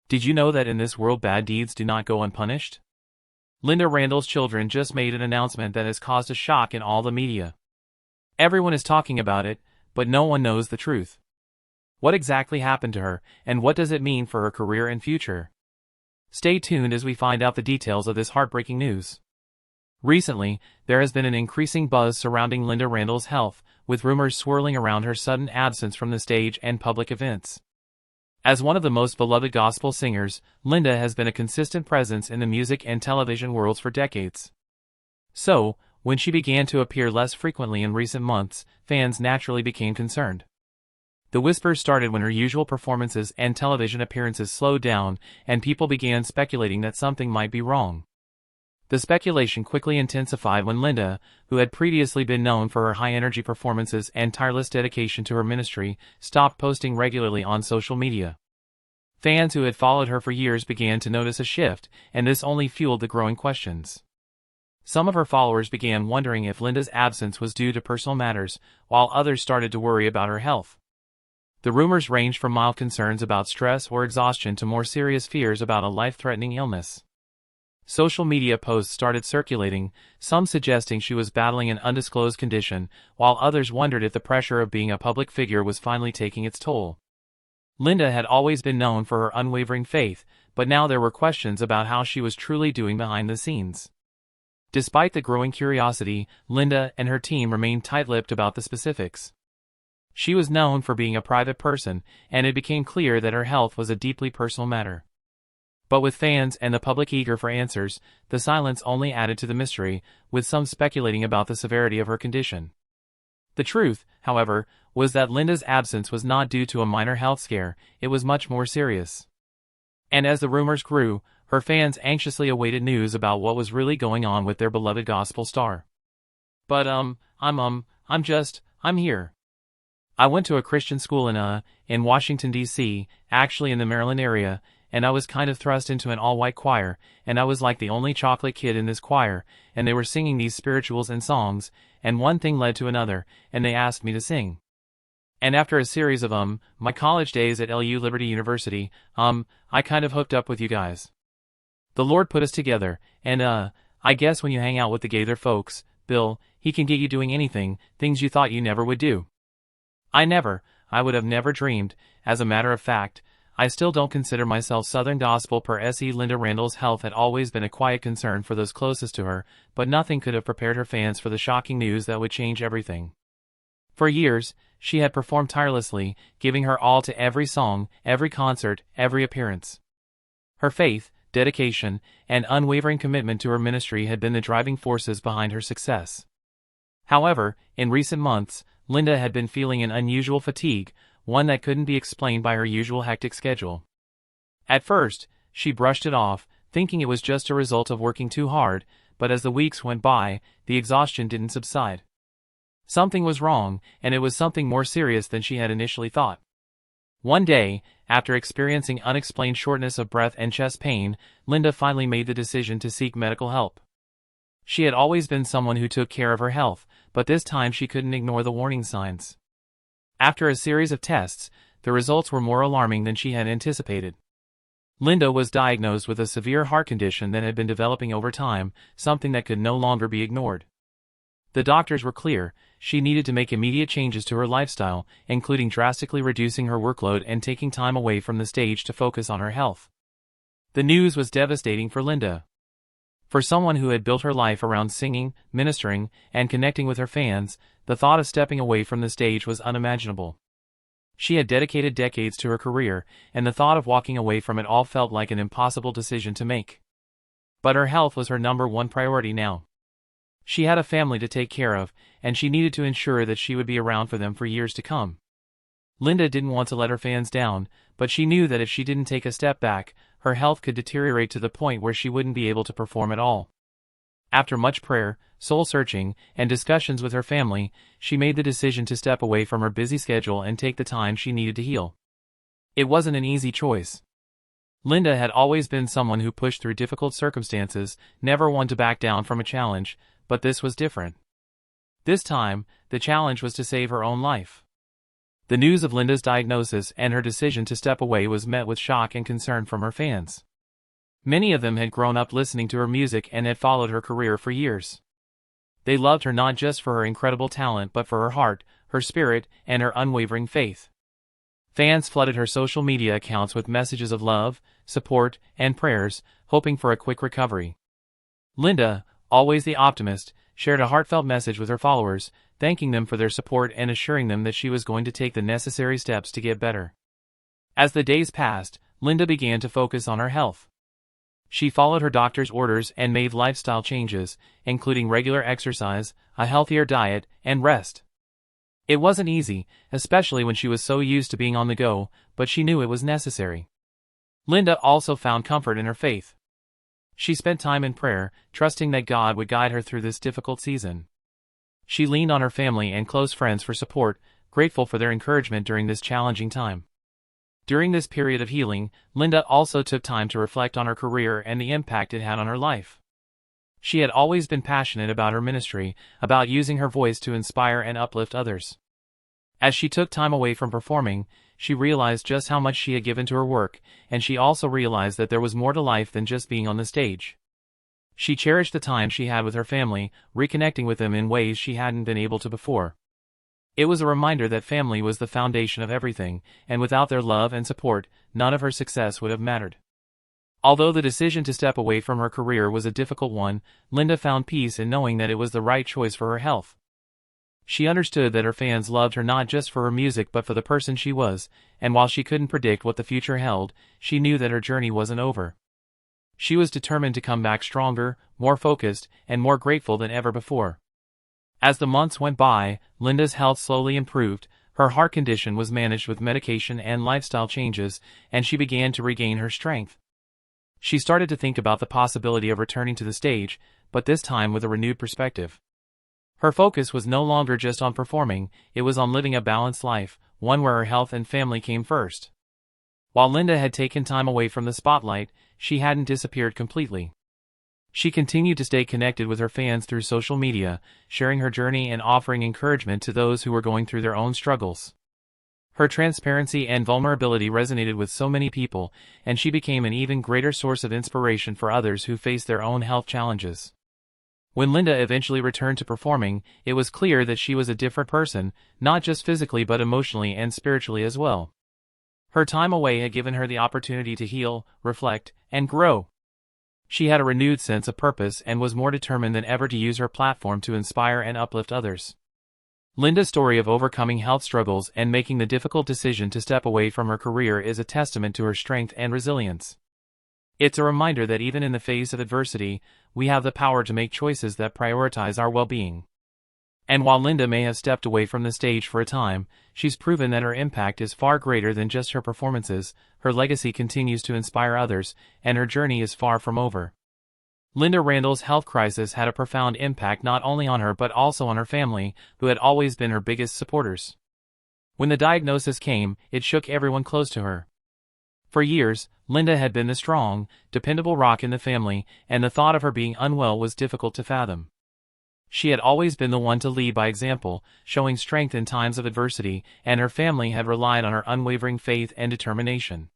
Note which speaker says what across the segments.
Speaker 1: Did you know that in this world bad deeds do not go unpunished? Lynda Randle's children just made an announcement that has caused a shock in all the media. Everyone is talking about it, but no one knows the truth. What exactly happened to her, and what does it mean for her career and future? Stay tuned as we find out the details of this heartbreaking news. Recently, there has been an increasing buzz surrounding Lynda Randle's health, with rumors swirling around her sudden absence from the stage and public events. As one of the most beloved gospel singers, Lynda has been a consistent presence in the music and television worlds for decades. So, when she began to appear less frequently in recent months, fans naturally became concerned. The whispers started when her usual performances and television appearances slowed down, and people began speculating that something might be wrong. The speculation quickly intensified when Lynda, who had previously been known for her high-energy performances and tireless dedication to her ministry, stopped posting regularly on social media. Fans who had followed her for years began to notice a shift, and this only fueled the growing questions. Some of her followers began wondering if Lynda's absence was due to personal matters, while others started to worry about her health. The rumors ranged from mild concerns about stress or exhaustion to more serious fears about a life-threatening illness. Social media posts started circulating, some suggesting she was battling an undisclosed condition, while others wondered if the pressure of being a public figure was finally taking its toll. Lynda had always been known for her unwavering faith, but now there were questions about how she was truly doing behind the scenes. Despite the growing curiosity, Lynda and her team remained tight-lipped about the specifics. She was known for being a private person, and it became clear that her health was a deeply personal matter. But with fans and the public eager for answers, the silence only added to the mystery, with some speculating about the severity of her condition. The truth, however, was that Lynda's absence was not due to a minor health scare, it was much more serious. And as the rumors grew, her fans anxiously awaited news about what was really going on with their beloved gospel star. But I'm here. I went to a Christian school in Washington, D.C., actually in the Maryland area, and I was kind of thrust into an all-white choir, and I was like the only chocolate kid in this choir, and they were singing these spirituals and songs, and one thing led to another, and they asked me to sing. And after a series of my college days at LU Liberty University, I kind of hooked up with you guys. The Lord put us together, and I guess when you hang out with the Gaither folks, Bill, he can get you doing anything, things you thought you never would do. I would have never dreamed. As a matter of fact, I still don't consider myself Southern Gospel per se. Lynda Randle's health had always been a quiet concern for those closest to her, but nothing could have prepared her fans for the shocking news that would change everything. For years, she had performed tirelessly, giving her all to every song, every concert, every appearance. Her faith, dedication, and unwavering commitment to her ministry had been the driving forces behind her success. However, in recent months, Lynda had been feeling an unusual fatigue, one that couldn't be explained by her usual hectic schedule. At first, she brushed it off, thinking it was just a result of working too hard, but as the weeks went by, the exhaustion didn't subside. Something was wrong, and it was something more serious than she had initially thought. One day, after experiencing unexplained shortness of breath and chest pain, Lynda finally made the decision to seek medical help. She had always been someone who took care of her health, but this time she couldn't ignore the warning signs. After a series of tests, the results were more alarming than she had anticipated. Lynda was diagnosed with a severe heart condition that had been developing over time, something that could no longer be ignored. The doctors were clear: she needed to make immediate changes to her lifestyle, including drastically reducing her workload and taking time away from the stage to focus on her health. The news was devastating for Lynda. For someone who had built her life around singing, ministering, and connecting with her fans, the thought of stepping away from the stage was unimaginable. She had dedicated decades to her career, and the thought of walking away from it all felt like an impossible decision to make. But her health was her number one priority now. She had a family to take care of, and she needed to ensure that she would be around for them for years to come. Lynda didn't want to let her fans down, but she knew that if she didn't take a step back, her health could deteriorate to the point where she wouldn't be able to perform at all. After much prayer, soul-searching, and discussions with her family, she made the decision to step away from her busy schedule and take the time she needed to heal. It wasn't an easy choice. Lynda had always been someone who pushed through difficult circumstances, never one to back down from a challenge, but this was different. This time, the challenge was to save her own life. The news of Lynda's diagnosis and her decision to step away was met with shock and concern from her fans. Many of them had grown up listening to her music and had followed her career for years. They loved her not just for her incredible talent but for her heart, her spirit, and her unwavering faith. Fans flooded her social media accounts with messages of love, support, and prayers, hoping for a quick recovery. Lynda, always the optimist, shared a heartfelt message with her followers, thanking them for their support and assuring them that she was going to take the necessary steps to get better. As the days passed, Lynda began to focus on her health. She followed her doctor's orders and made lifestyle changes, including regular exercise, a healthier diet, and rest. It wasn't easy, especially when she was so used to being on the go, but she knew it was necessary. Lynda also found comfort in her faith. She spent time in prayer, trusting that God would guide her through this difficult season. She leaned on her family and close friends for support, grateful for their encouragement during this challenging time. During this period of healing, Lynda also took time to reflect on her career and the impact it had on her life. She had always been passionate about her ministry, about using her voice to inspire and uplift others. As she took time away from performing, she realized just how much she had given to her work, and she also realized that there was more to life than just being on the stage. She cherished the time she had with her family, reconnecting with them in ways she hadn't been able to before. It was a reminder that family was the foundation of everything, and without their love and support, none of her success would have mattered. Although the decision to step away from her career was a difficult one, Lynda found peace in knowing that it was the right choice for her health. She understood that her fans loved her not just for her music but for the person she was, and while she couldn't predict what the future held, she knew that her journey wasn't over. She was determined to come back stronger, more focused, and more grateful than ever before. As the months went by, Lynda's health slowly improved, her heart condition was managed with medication and lifestyle changes, and she began to regain her strength. She started to think about the possibility of returning to the stage, but this time with a renewed perspective. Her focus was no longer just on performing, it was on living a balanced life, one where her health and family came first. While Lynda had taken time away from the spotlight, she hadn't disappeared completely. She continued to stay connected with her fans through social media, sharing her journey and offering encouragement to those who were going through their own struggles. Her transparency and vulnerability resonated with so many people, and she became an even greater source of inspiration for others who face their own health challenges. When Lynda eventually returned to performing, it was clear that she was a different person, not just physically but emotionally and spiritually as well. Her time away had given her the opportunity to heal, reflect, and grow. She had a renewed sense of purpose and was more determined than ever to use her platform to inspire and uplift others. Lynda's story of overcoming health struggles and making the difficult decision to step away from her career is a testament to her strength and resilience. It's a reminder that even in the face of adversity, we have the power to make choices that prioritize our well-being. And while Lynda may have stepped away from the stage for a time, she's proven that her impact is far greater than just her performances, her legacy continues to inspire others, and her journey is far from over. Lynda Randle's health crisis had a profound impact not only on her but also on her family, who had always been her biggest supporters. When the diagnosis came, it shook everyone close to her. For years, Lynda had been the strong, dependable rock in the family, and the thought of her being unwell was difficult to fathom. She had always been the one to lead by example, showing strength in times of adversity, and her family had relied on her unwavering faith and determination.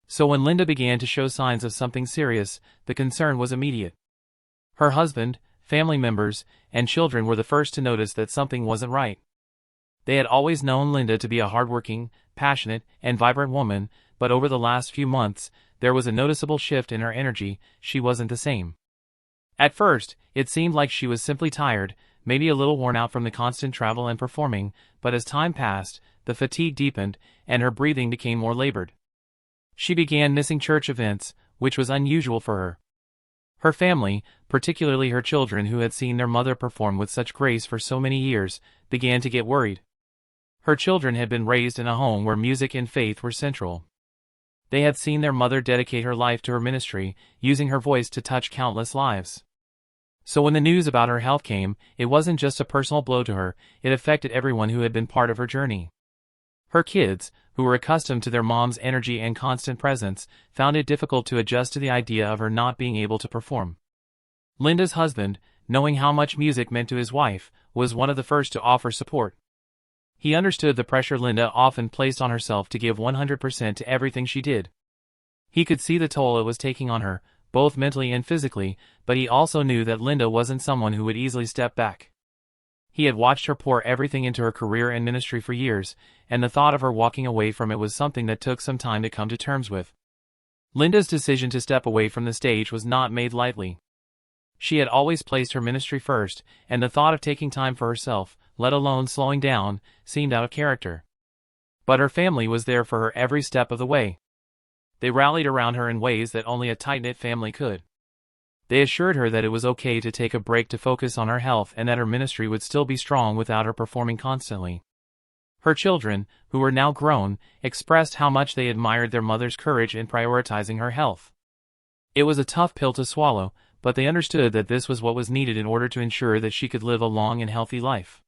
Speaker 1: So when Lynda began to show signs of something serious, the concern was immediate. Her husband, family members, and children were the first to notice that something wasn't right. They had always known Lynda to be a hardworking, passionate, and vibrant woman, but over the last few months, there was a noticeable shift in her energy. She wasn't the same. At first, it seemed like she was simply tired, maybe a little worn out from the constant travel and performing, but as time passed, the fatigue deepened, and her breathing became more labored. She began missing church events, which was unusual for her. Her family, particularly her children who had seen their mother perform with such grace for so many years, began to get worried. Her children had been raised in a home where music and faith were central. They had seen their mother dedicate her life to her ministry, using her voice to touch countless lives. So when the news about her health came, it wasn't just a personal blow to her, it affected everyone who had been part of her journey. Her kids, who were accustomed to their mom's energy and constant presence, found it difficult to adjust to the idea of her not being able to perform. Lynda's husband, knowing how much music meant to his wife, was one of the first to offer support. He understood the pressure Lynda often placed on herself to give 100% to everything she did. He could see the toll it was taking on her, both mentally and physically, but he also knew that Lynda wasn't someone who would easily step back. He had watched her pour everything into her career and ministry for years, and the thought of her walking away from it was something that took some time to come to terms with. Lynda's decision to step away from the stage was not made lightly. She had always placed her ministry first, and the thought of taking time for herself, let alone slowing down, seemed out of character. But her family was there for her every step of the way. They rallied around her in ways that only a tight-knit family could. They assured her that it was okay to take a break to focus on her health and that her ministry would still be strong without her performing constantly. Her children, who were now grown, expressed how much they admired their mother's courage in prioritizing her health. It was a tough pill to swallow, but they understood that this was what was needed in order to ensure that she could live a long and healthy life.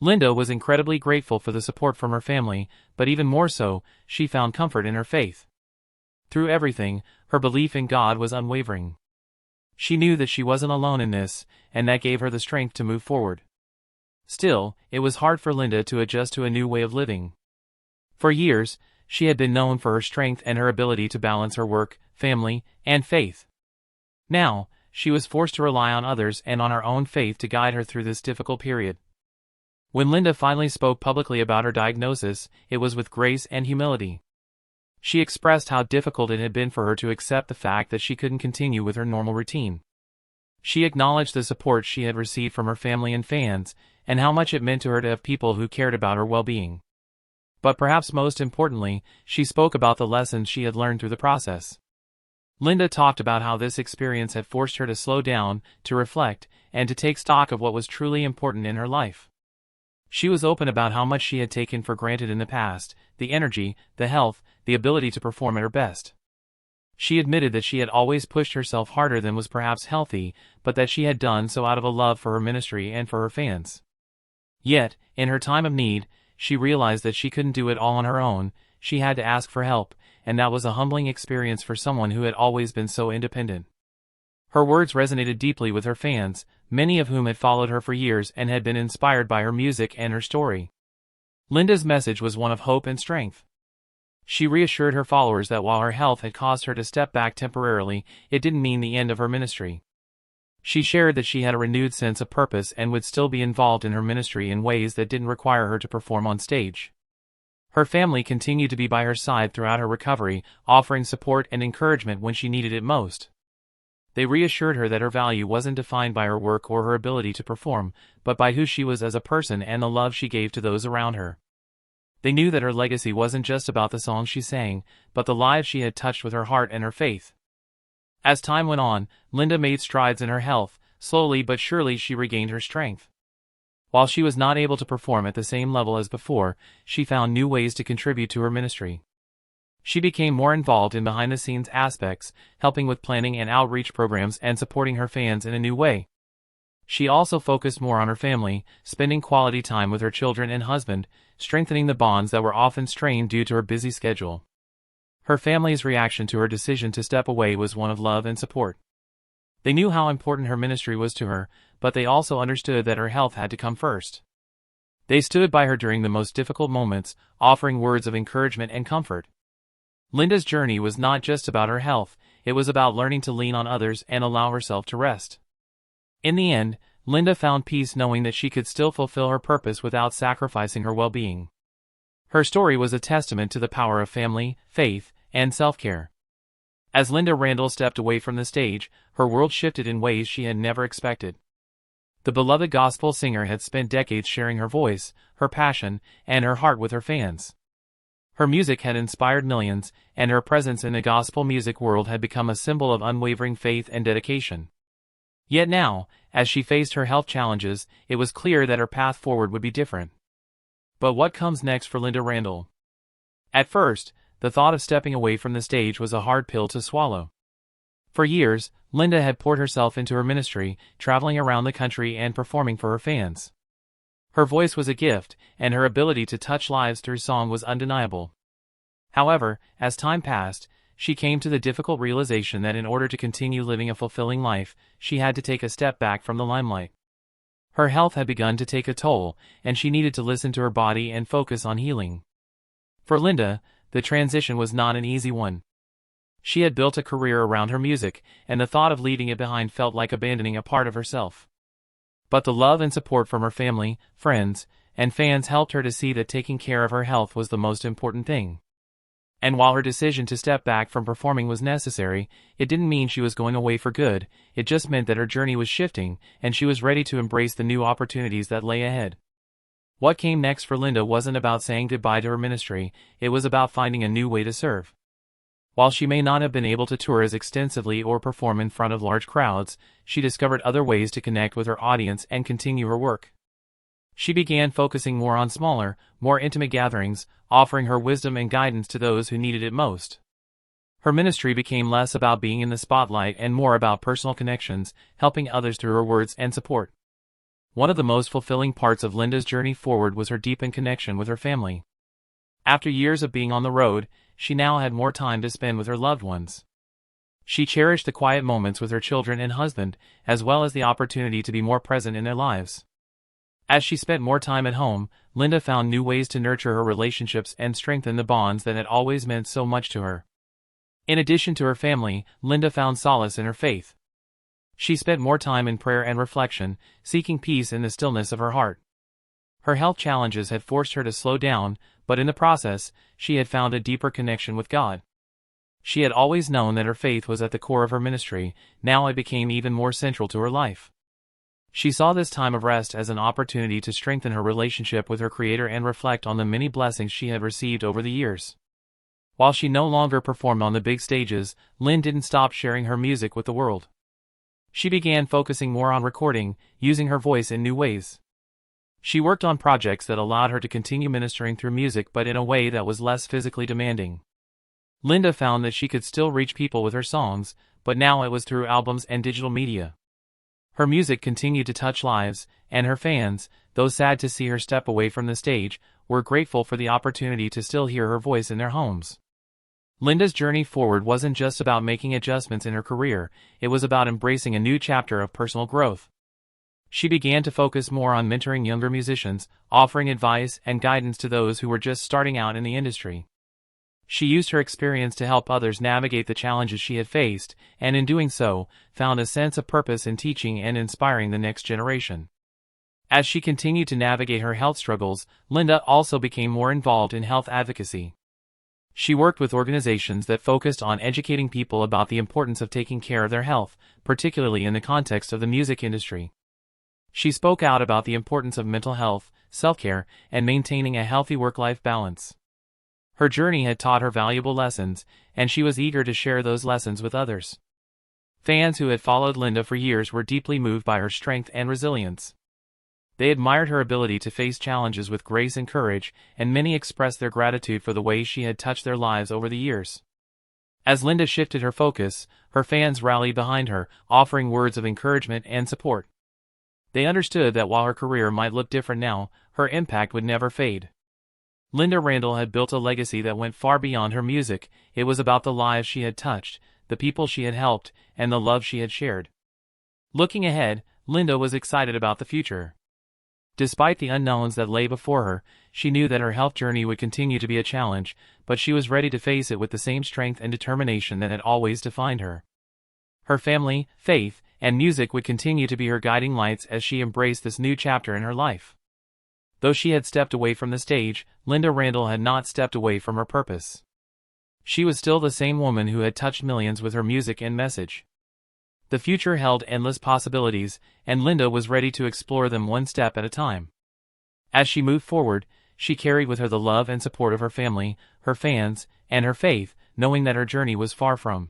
Speaker 1: Lynda was incredibly grateful for the support from her family, but even more so, she found comfort in her faith. Through everything, her belief in God was unwavering. She knew that she wasn't alone in this, and that gave her the strength to move forward. Still, it was hard for Lynda to adjust to a new way of living. For years, she had been known for her strength and her ability to balance her work, family, and faith. Now, she was forced to rely on others and on her own faith to guide her through this difficult period. When Lynda finally spoke publicly about her diagnosis, it was with grace and humility. She expressed how difficult it had been for her to accept the fact that she couldn't continue with her normal routine. She acknowledged the support she had received from her family and fans, and how much it meant to her to have people who cared about her well-being. But perhaps most importantly, she spoke about the lessons she had learned through the process. Lynda talked about how this experience had forced her to slow down, to reflect, and to take stock of what was truly important in her life. She was open about how much she had taken for granted in the past, the energy, the health, the ability to perform at her best. She admitted that she had always pushed herself harder than was perhaps healthy, but that she had done so out of a love for her ministry and for her fans. Yet, in her time of need, she realized that she couldn't do it all on her own. She had to ask for help, and that was a humbling experience for someone who had always been so independent. Her words resonated deeply with her fans, many of whom had followed her for years and had been inspired by her music and her story. Lynda's message was one of hope and strength. She reassured her followers that while her health had caused her to step back temporarily, it didn't mean the end of her ministry. She shared that she had a renewed sense of purpose and would still be involved in her ministry in ways that didn't require her to perform on stage. Her family continued to be by her side throughout her recovery, offering support and encouragement when she needed it most. They reassured her that her value wasn't defined by her work or her ability to perform, but by who she was as a person and the love she gave to those around her. They knew that her legacy wasn't just about the songs she sang, but the lives she had touched with her heart and her faith. As time went on, Lynda made strides in her health. Slowly but surely she regained her strength. While she was not able to perform at the same level as before, she found new ways to contribute to her ministry. She became more involved in behind-the-scenes aspects, helping with planning and outreach programs and supporting her fans in a new way. She also focused more on her family, spending quality time with her children and husband, strengthening the bonds that were often strained due to her busy schedule. Her family's reaction to her decision to step away was one of love and support. They knew how important her ministry was to her, but they also understood that her health had to come first. They stood by her during the most difficult moments, offering words of encouragement and comfort. Lynda's journey was not just about her health, it was about learning to lean on others and allow herself to rest. In the end, Lynda found peace knowing that she could still fulfill her purpose without sacrificing her well-being. Her story was a testament to the power of family, faith, and self-care. As Lynda Randle stepped away from the stage, her world shifted in ways she had never expected. The beloved gospel singer had spent decades sharing her voice, her passion, and her heart with her fans. Her music had inspired millions, and her presence in the gospel music world had become a symbol of unwavering faith and dedication. Yet now, as she faced her health challenges, it was clear that her path forward would be different. But what comes next for Lynda Randle? At first, the thought of stepping away from the stage was a hard pill to swallow. For years, Lynda had poured herself into her ministry, traveling around the country and performing for her fans. Her voice was a gift, and her ability to touch lives through song was undeniable. However, as time passed, she came to the difficult realization that in order to continue living a fulfilling life, she had to take a step back from the limelight. Her health had begun to take a toll, and she needed to listen to her body and focus on healing. For Lynda, the transition was not an easy one. She had built a career around her music, and the thought of leaving it behind felt like abandoning a part of herself. But the love and support from her family, friends, and fans helped her to see that taking care of her health was the most important thing. And while her decision to step back from performing was necessary, it didn't mean she was going away for good. It just meant that her journey was shifting, and she was ready to embrace the new opportunities that lay ahead. What came next for Lynda wasn't about saying goodbye to her ministry, it was about finding a new way to serve. While she may not have been able to tour as extensively or perform in front of large crowds, she discovered other ways to connect with her audience and continue her work. She began focusing more on smaller, more intimate gatherings, offering her wisdom and guidance to those who needed it most. Her ministry became less about being in the spotlight and more about personal connections, helping others through her words and support. One of the most fulfilling parts of Lynda's journey forward was her deepened connection with her family. After years of being on the road, she now had more time to spend with her loved ones. She cherished the quiet moments with her children and husband, as well as the opportunity to be more present in their lives. As she spent more time at home, Lynda found new ways to nurture her relationships and strengthen the bonds that had always meant so much to her. In addition to her family, Lynda found solace in her faith. She spent more time in prayer and reflection, seeking peace in the stillness of her heart. Her health challenges had forced her to slow down, but in the process, she had found a deeper connection with God. She had always known that her faith was at the core of her ministry, now it became even more central to her life. She saw this time of rest as an opportunity to strengthen her relationship with her Creator and reflect on the many blessings she had received over the years. While she no longer performed on the big stages, Lynn didn't stop sharing her music with the world. She began focusing more on recording, using her voice in new ways. She worked on projects that allowed her to continue ministering through music but in a way that was less physically demanding. Lynda found that she could still reach people with her songs, but now it was through albums and digital media. Her music continued to touch lives, and her fans, though sad to see her step away from the stage, were grateful for the opportunity to still hear her voice in their homes. Lynda's journey forward wasn't just about making adjustments in her career, it was about embracing a new chapter of personal growth. She began to focus more on mentoring younger musicians, offering advice and guidance to those who were just starting out in the industry. She used her experience to help others navigate the challenges she had faced, and in doing so, found a sense of purpose in teaching and inspiring the next generation. As she continued to navigate her health struggles, Lynda also became more involved in health advocacy. She worked with organizations that focused on educating people about the importance of taking care of their health, particularly in the context of the music industry. She spoke out about the importance of mental health, self-care, and maintaining a healthy work-life balance. Her journey had taught her valuable lessons, and she was eager to share those lessons with others. Fans who had followed Lynda for years were deeply moved by her strength and resilience. They admired her ability to face challenges with grace and courage, and many expressed their gratitude for the way she had touched their lives over the years. As Lynda shifted her focus, her fans rallied behind her, offering words of encouragement and support. They understood that while her career might look different now, her impact would never fade. Lynda Randle had built a legacy that went far beyond her music. It was about the lives she had touched, the people she had helped, and the love she had shared. Looking ahead, Lynda was excited about the future. Despite the unknowns that lay before her, she knew that her health journey would continue to be a challenge, but she was ready to face it with the same strength and determination that had always defined her. Her family, faith, and music would continue to be her guiding lights as she embraced this new chapter in her life. Though she had stepped away from the stage, Lynda Randle had not stepped away from her purpose. She was still the same woman who had touched millions with her music and message. The future held endless possibilities, and Lynda was ready to explore them one step at a time. As she moved forward, she carried with her the love and support of her family, her fans, and her faith, knowing that her journey was far from